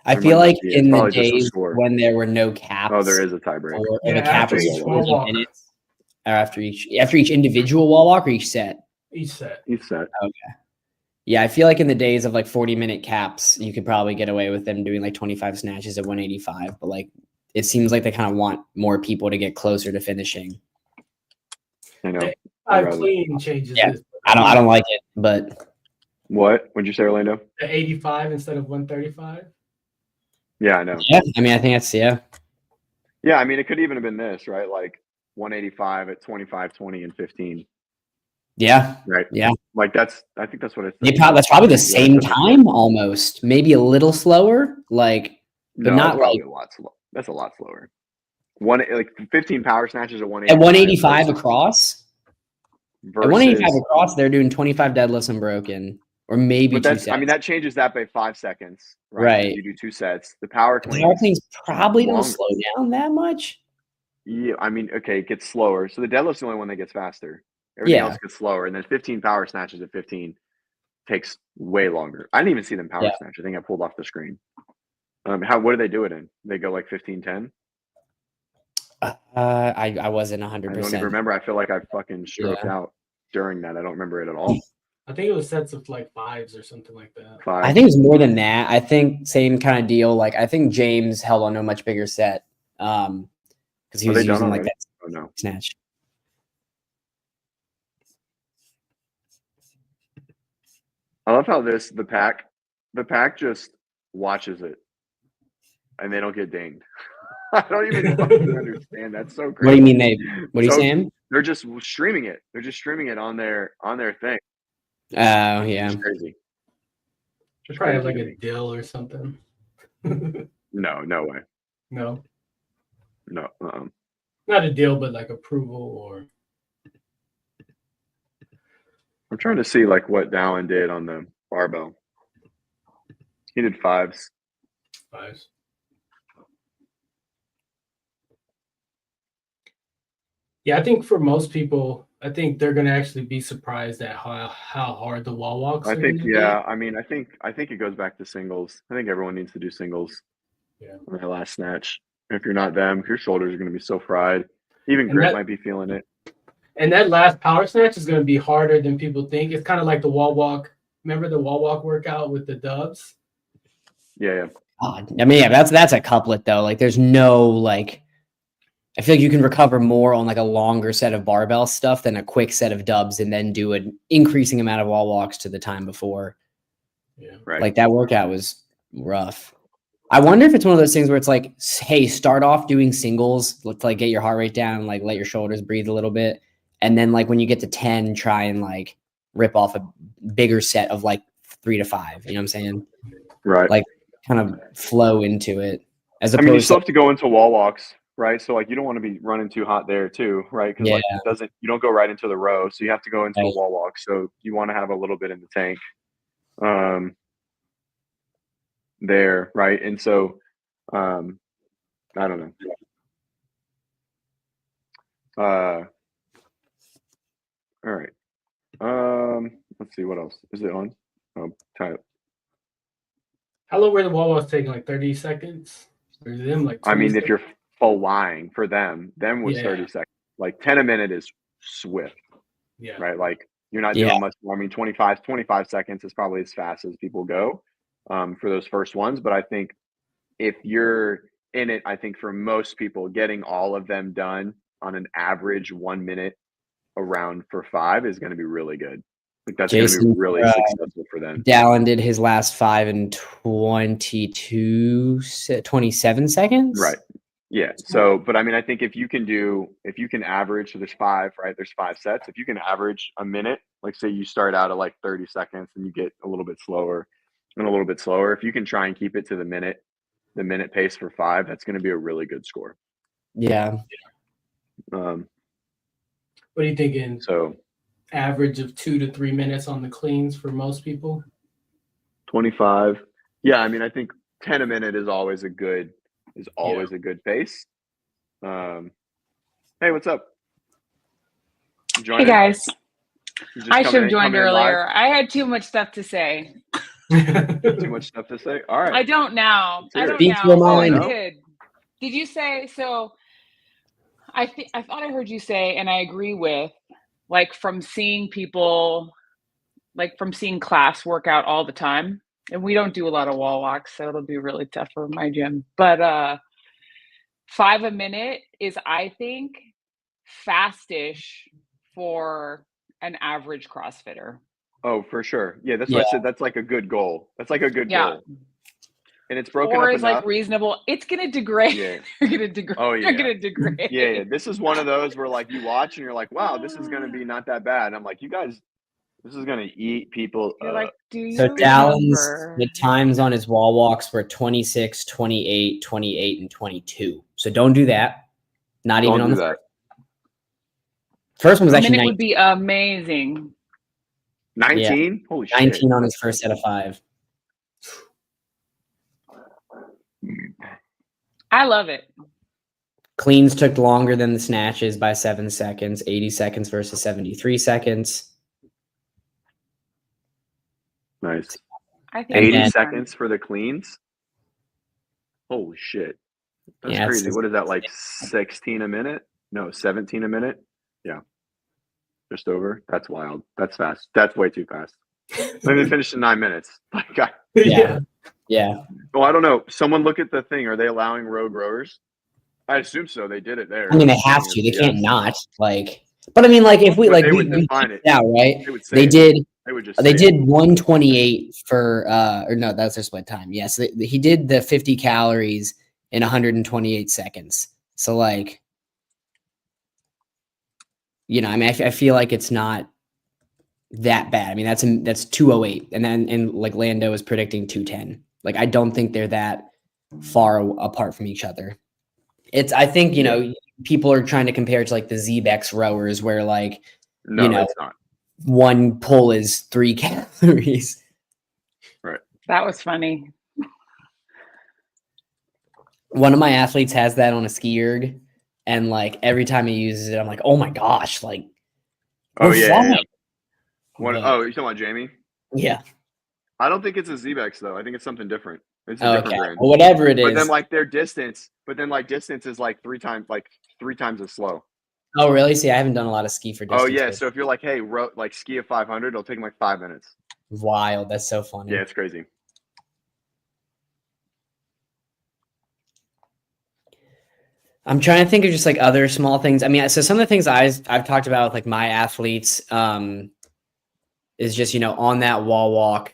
I feel like in the days when there were no caps. Oh, there is a tiebreak. Or the cap was 40 minutes. Or after each individual wall walk or each set? Each set. Okay. Yeah, I feel like in the days of like 40-minute caps, you could probably get away with them doing like 25 snatches at 185. But like it seems like they kind of want more people to get closer to finishing. I know. Clean changes. Yeah, I don't like it, but what? What'd you say, Orlando? The 85 instead of 135. Yeah, I know. Yeah, I mean, I think that's Yeah, I mean, it could even have been this, right? Like 185 at 25, 20, and 15. Yeah. Right. Yeah. Like I think that's what it's. That's probably the same time almost. Maybe a little slower. Like, but not like a lot slow. That's a lot slower. 15 power snatches at 185. At 185 across. At 185 versus. across, they're doing 25 deadlifts unbroken, or maybe But 2 that's, sets. I mean, that changes that by 5 seconds, right? Right. You do 2 sets. The power The power cleans. cleans probably don't longer. slow down that much. Yeah, I mean, okay, it gets slower. So the deadlift's the only one that gets faster. Everything else gets slower. And then 15 power snatches at 15 takes way longer. I didn't even see them power snatch. I think I pulled off the screen. What do they do it in? They go like 15-10? I wasn't 100%. I don't even remember. I feel like I fucking stroked out during that. I don't remember it at all. I think it was sets of like 5s or something like that. 5. I think it was more than that. I think same kind of deal. Like I think James held on to a much bigger set because he was using like that snatch. I love how the pack just watches it and they don't get dinged. I don't even fucking understand. That's so crazy. What do you mean what are you saying? They're just streaming it. They're just streaming it on their thing. Oh yeah. It's crazy. Should probably have like a dill or something. No way. No. No. Not a deal, but like approval or. I'm trying to see like what Dallin did on the barbell. He did 5s. 5s. Yeah, I think for most people, I think they're gonna actually be surprised at how hard the wall walks. I think I mean I think it goes back to singles. I think everyone needs to do singles. Yeah. On their last snatch. If you're not them, your shoulders are gonna be so fried. Even Grit might be feeling it. And that last power snatch is going to be harder than people think. It's kind of like the wall walk. Remember the wall walk workout with the dubs? Yeah. I mean, yeah, that's a couplet though. Like, there's no like. I feel like you can recover more on like a longer set of barbell stuff than a quick set of dubs, and then do an increasing amount of wall walks to the time before. Yeah. Right. Like that workout was rough. I wonder if it's one of those things where it's like, hey, start off doing singles, let's like get your heart rate down, like let your shoulders breathe a little bit. And then like when you get to 10, try and like rip off a bigger set of like 3 to 5. You know what I'm saying? Right. Like kind of flow into it. As opposed you still have to go into wall walks, right? So like you don't want to be running too hot there too, right? Because like you don't go right into the row. So you have to go into a wall walk. So you want to have a little bit in the tank. There, right? And so I don't know. All right. Let's see what else. Is it on? Oh, type. How long were the wall walks taking? Like 30 seconds? Or is them like 20 I mean, seconds? if you're full lying for them was 30 seconds. Like 10 a minute is swift. Yeah. Right. Like you're not doing much more. I mean, 25 seconds is probably as fast as people go for those first ones. But I think if you're in it, I think for most people, getting all of them done on an average 1 minute around for 5 is going to be really good. Like that's going to be really successful for them. Dallin did his last 5 in 27 seconds. Right. Yeah. So, but I mean, I think if you can average, so there's 5, right? There's 5 sets. If you can average a minute, like say you start out at like 30 seconds and you get a little bit slower and a little bit slower. If you can try and keep it to the minute pace for 5, that's going to be a really good score. Yeah. What are you thinking? So average of 2 to 3 minutes on the cleans for most people? 25. Yeah. I mean, I think 10 a minute is always a good pace. Hey, what's up? Hey guys. I should have joined earlier. I had too much stuff to say. Too much stuff to say. All right. I don't now. I don't Speak now. your mind. Did you say so? I thought I heard you say, and I agree with, like from seeing people, like from seeing class work out all the time, and we don't do a lot of wall walks, so it'll be really tough for my gym. But 5 a minute is, I think, fastish for an average CrossFitter. Oh, for sure. Yeah, that's why I said that's like a good goal. That's like a good goal. And it's broken up is enough. Like reasonable. It's gonna degrade. Yeah. You're gonna degrade. Oh yeah. You're gonna degrade. Yeah. This is one of those where like you watch and you're like, wow, this is gonna be not that bad. And I'm like, you guys, this is gonna eat people. You're like, do you so Dallin's the times on his wall walks were 26, 28, 28, and 22. So don't do that. Not even on the first. First one was A actually minute 19. would be amazing. 19? Holy shit. 19 on his first set of 5. I love it. Cleans took longer than the snatches by 7 seconds, 80 seconds versus 73 seconds. Nice. I think 80 then- seconds for the cleans? Holy shit. That's Yeah, crazy. What is that, like 16 a minute? No, 17 a minute? Yeah. Just over. That's wild. That's fast. That's way too fast. Let me finish in 9 minutes. Like, Yeah. Yeah. well, I don't know. Someone look at the thing. Are they allowing row growers? I assume so. They did it there. I mean, they have to. They Yes. can't not. Like, but I mean, like, if we But like, they we would define it. now, right? They would say They it. did. They would just They say did it. 128 for, or no, that's their split time. Yes, he did the 50 calories in 128 seconds. So, like, you know, I mean, I feel like it's not that bad. I mean, that's 208, and then like Lando is predicting 210. Like, I don't think they're that far apart from each other. I think, you know, people are trying to compare it to like the Zebex rowers where like, No, you know, it's not. one pull is 3 calories. Right. That was funny. One of my athletes has that on a ski erg, and like every time he uses it, I'm like, oh my gosh, like, Oh, we're yeah. flying. What, But- oh, you're talking about Jamie? Yeah. I don't think it's a Zebex, though. I think it's something different. It's a Okay. different brand. Well, whatever it But is. then, like, their distance, distance is like three times as slow. Oh, really? See, I haven't done a lot of ski for distance. Oh, yeah. but- So if you're like, hey, like ski at 500, it'll take them like 5 minutes. Wild. That's so funny. Yeah, it's crazy. I'm trying to think of just like other small things. I mean, so some of the things I've talked about with like my athletes is just, you know, on that wall walk,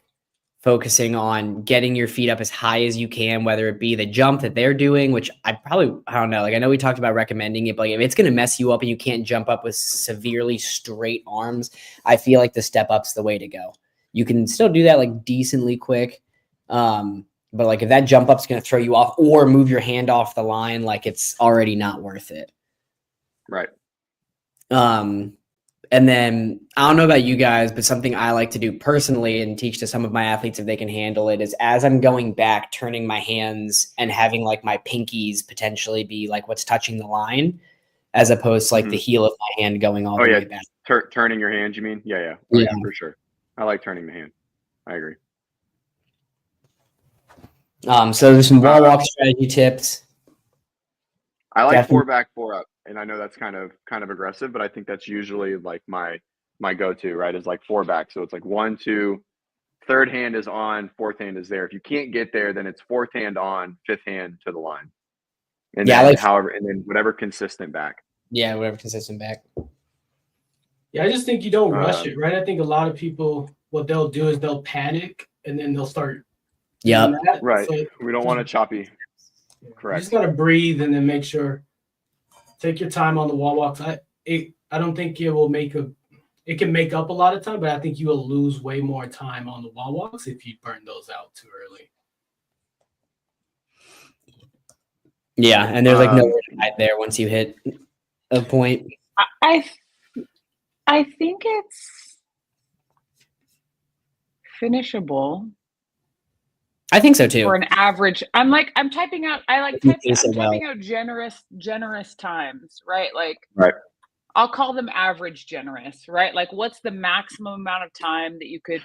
focusing on getting your feet up as high as you can, whether it be the jump that they're doing, which I don't know. Like, I know we talked about recommending it, but like, if it's going to mess you up and you can't jump up with severely straight arms, I feel like the step up's the way to go. You can still do that like decently quick. But like if that jump up's going to throw you off or move your hand off the line, like it's already not worth it. Right. And then I don't know about you guys, but something I like to do personally and teach to some of my athletes if they can handle it is as I'm going back, turning my hands and having like my pinkies potentially be like what's touching the line as opposed to like the heel of my hand going all the way back. Turning your hand, you mean? Yeah. Yeah, for sure. I like turning the hand. I agree. So there's some wall walk strategy tips. I like Definitely. 4 back, 4 up, and I know that's kind of aggressive, but I think that's usually like my go-to, right? Is like 4 back. So it's like 1, 2, third hand is on, fourth hand is there. If you can't get there, then it's fourth hand on, fifth hand to the line, and Yeah, then and then whatever consistent back. Yeah, whatever consistent back. Yeah, I just think you don't rush it, right? I think a lot of people, what they'll do is they'll panic and then they'll start. Yep. doing that. Right. So We don't want to choppy. you Correct. just gotta breathe and then make sure. Take your time on the wall walks. I don't think it will it can make up a lot of time, but I think you will lose way more time on the wall walks if you burn those out too early. Yeah, and there's like nowhere to hide there once you hit a point. I think it's finishable. I think so too. For an average, I'm typing out. I'm typing out generous times, right? Like, right. I'll call them average generous, right? Like, what's the maximum amount of time that you could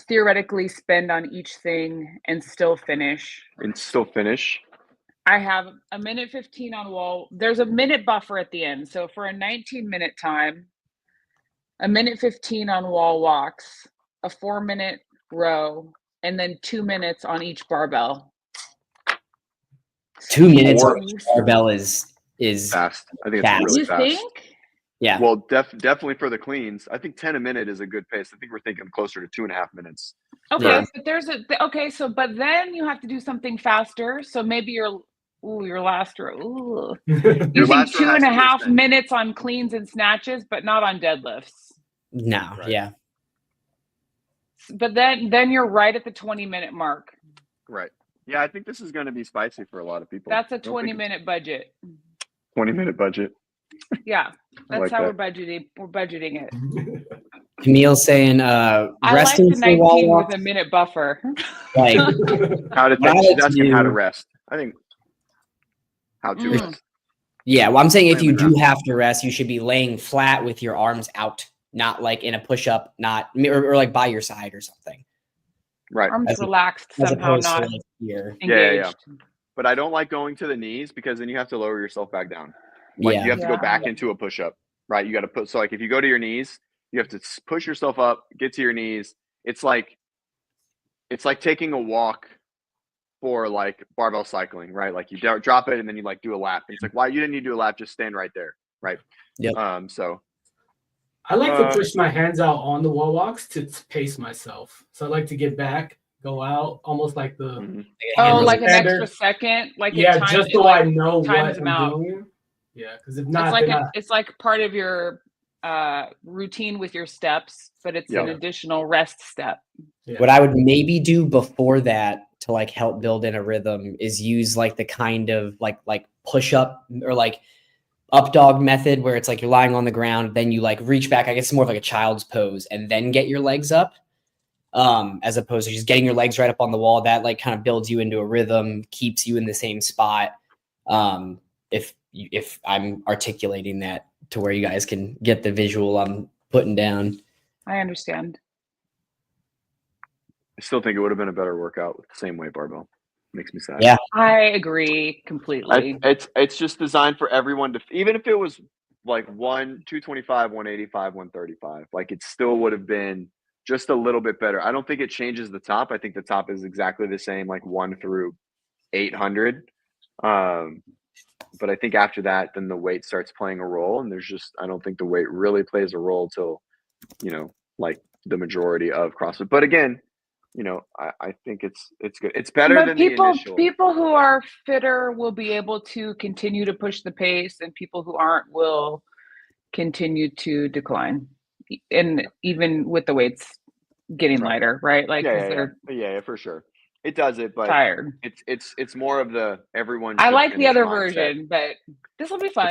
theoretically spend on each thing and still finish? I have a minute 15 on wall. There's a minute buffer at the end. So for a 19-minute time, a minute 15 on wall walks, a 4-minute row, and then 2 minutes on each barbell. 2 minutes on each barbell is fast. I think fast. it's really You fast. think? Yeah. Well, definitely for the cleans. I think 10 a minute is a good pace. I think we're thinking closer to 2.5 minutes. Okay, Yeah. but but then you have to do something faster. So maybe your last row. You Your think last row has to 2.5 extend. minutes on cleans and snatches, but not on deadlifts. No, Right. yeah. But then you're right at the 20-minute mark. Right. Yeah, I think this is going to be spicy for a lot of people. That's a I don't think 20-minute budget. 20-minute budget. Yeah, that's like how that. we're budgeting. We're budgeting it. Camille's saying I like resting the for wall 19 with walks, a minute buffer. like How to what I take, like she's to asking how to do. rest. I think how to Mm. rest. Yeah, well, I'm saying if Lay on you the do ground. have to rest, you should be laying flat with your arms out, not like in a push up, not or like by your side or something. Right. Arms As a- relaxed, As somehow opposed to not like here. engaged. But I don't like going to the knees because then you have to lower yourself back down. Like you have to go Yeah. back into a push up, right? You got to put, so like if you go to your knees, you have to push yourself up, get to your knees. It's like taking a walk for like barbell cycling, right? Like you drop it and then you like do a lap. And it's like, why you didn't need to do a lap? Just stand right there, right? Yep. So I like to push my hands out on the wall walks to pace myself. So I like to get back, go out, almost like the like an standard. extra second, like yeah, it times, just so like I know what times I'm them out. doing. Yeah, because if It's not, like then it's like part of your routine with your steps, but it's an additional rest step. Yeah. What I would maybe do before that to like help build in a rhythm is use like the kind of like push up or like up dog method where it's like you're lying on the ground, then you like reach back. I guess it's more of like a child's pose and then get your legs up. As opposed to just getting your legs right up on the wall. That like kind of builds you into a rhythm, keeps you in the same spot. If I'm articulating that to where you guys can get the visual I'm putting down. I understand. I still think it would have been a better workout with the same weight barbell. Makes me sad. Yeah, I agree completely. It's just designed for everyone to, even if it was like 225, 185, 135, like it still would have been just a little bit better. I don't think it changes the top. I think the top is exactly the same, like 1 through 800. But I think after that, then the weight starts playing a role, and I don't think the weight really plays a role till, like the majority of CrossFit. But again, I think it's good. It's better than the initial. People who are fitter will be able to continue to push the pace, and people who aren't will continue to decline. And even with the weights getting lighter, right? Like, yeah, for sure. It does it, but tired. It's more of the everyone. I like the other mindset. version, but this will be fun.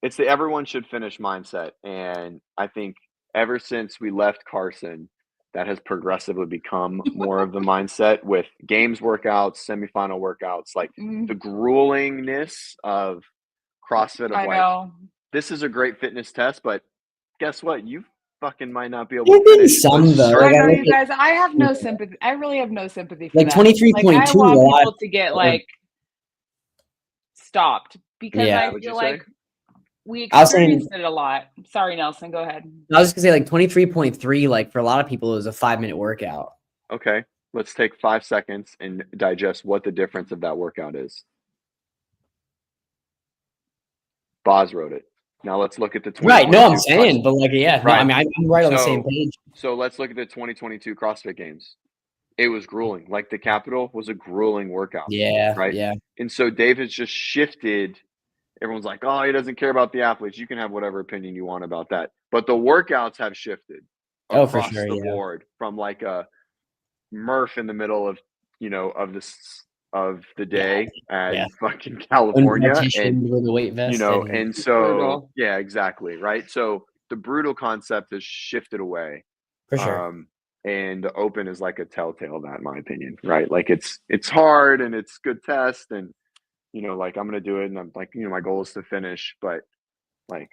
It's the everyone should finish mindset, and I think ever since we left Carson, that has progressively become more of the mindset with games workouts, semifinal workouts, like the gruelingness of CrossFit. Of like, this is a great fitness test, but guess what? You fucking might not be able to finish. Some though. I know, you guys. I have no sympathy. I really have no sympathy for like 23.2. Like, I want people to get like stopped because I feel like we experienced it a lot. Sorry, Nelson. Go ahead. I was just gonna say like 23.3. Like for a lot of people, it was a 5-minute workout. Okay, let's take 5 seconds and digest what the difference of that workout is. Boz wrote it. Now let's look at the 2022. Right. No, I'm saying, but like, yeah, right. no, I mean, I'm right on the same page. So let's look at the 2022 CrossFit Games. It was grueling. Like the Capitol was a grueling workout. Yeah. Right. Yeah. And so Dave has just shifted. Everyone's like, oh, he doesn't care about the athletes. You can have whatever opinion you want about that. But the workouts have shifted across the board from like a Murph in the middle of, of the day at fucking California, and with the weight vest, and so yeah, exactly, right. So the brutal concept has shifted away, for sure. And the open is like a telltale of that, in my opinion, right? Like it's hard and it's good test, and like I'm gonna do it, and I'm like, my goal is to finish, but like,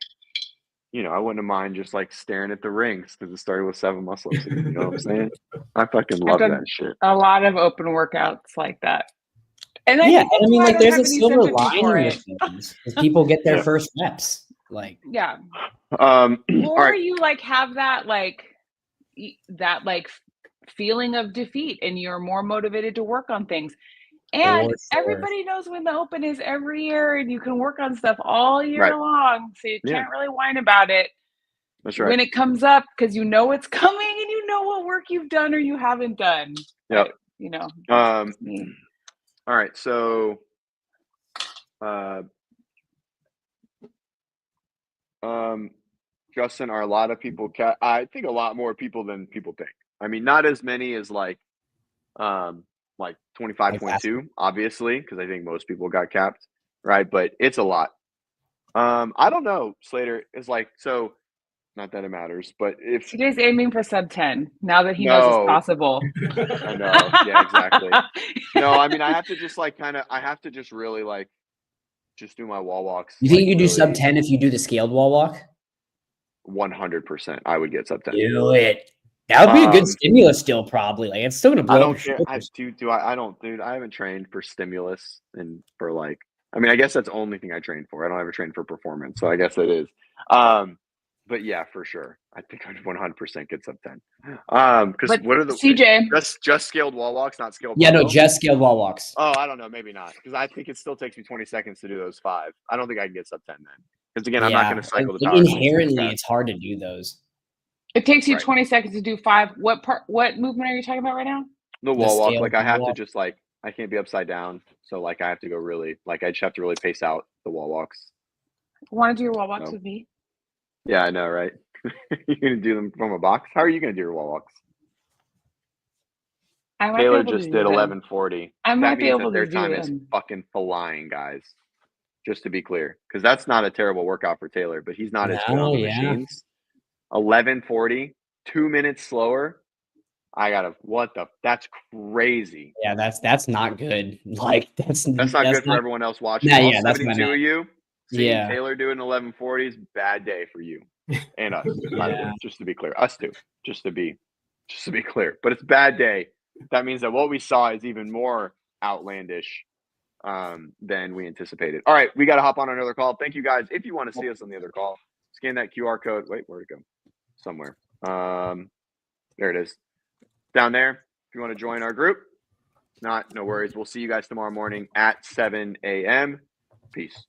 I wouldn't mind just like staring at the rings because it started with 7 muscle-ups. You know what I'm saying? I fucking love that shit. A lot of open workouts like that. And I I mean, like, there's a silver lining with things. People get their first reps. Like, yeah. Or you like have that feeling of defeat, and you're more motivated to work on things. And everybody knows when the open is every year, and you can work on stuff all year long. So you can't really whine about it. That's right. When it comes up, because you know it's coming and you know what work you've done or you haven't done. Yeah. All right. So Justin, are a lot of people I think a lot more people than people think. I mean, not as many as like 25.2, obviously, because I think most people got capped, right? But it's a lot. I don't know. Slater is like, so not that it matters, but if CJ's aiming for sub 10 now that he knows it's possible. I know. Yeah, exactly. No, I mean, I have to just like I have to just really like just do my wall walks. You think like, you could do really sub 10 if you do the scaled wall walk? 100%. I would get sub 10. Do it. That would be a good stimulus still, probably. Like, it's still gonna blow I up don't your care. shoulders. I don't, dude. I haven't trained for stimulus and for like. I mean, I guess that's the only thing I train for. I don't ever train for performance, so I guess it is. But yeah, for sure. I think I'd 100% get sub 10. Because what are the CJ just scaled wall walks, not scaled? Yeah, no, barbell? just scaled wall walks. Oh, I don't know, maybe not. Because I think it still takes me 20 seconds to do those 5. I don't think I can get sub 10 then. Because again, I'm not going to cycle the power. Inherently, it's hard to do those. It takes you 20 seconds to do 5. What movement are you talking about right now? The wall walk. Like I have to just like I can't be upside down, so like I have to go really like I just have to really pace out the wall walks. Want to do your wall walks with me? Yeah, I know, right? You're gonna do them from a box. How are you gonna do your wall walks? Taylor just did 11:40. I might be able that to their do time is them. fucking flying, guys. Just to be clear, because that's not a terrible workout for Taylor, but he's not as good on the machines. 11:40, 2 minutes slower. I gotta. That's crazy. Yeah, that's not good. Like that's not good for everyone else watching. Nah, All yeah, that's 72 of you. Seeing Taylor doing 11:40 is bad day for you and us. By the way, just to be clear, us too. Just to be clear, but it's a bad day. That means that what we saw is even more outlandish than we anticipated. All right, we got to hop on another call. Thank you guys. If you want to see us on the other call, scan that QR code. Wait, where'd it go? Somewhere. There it is. Down there. If you want to join our group, not no worries. We'll see you guys tomorrow morning at 7 a.m. Peace.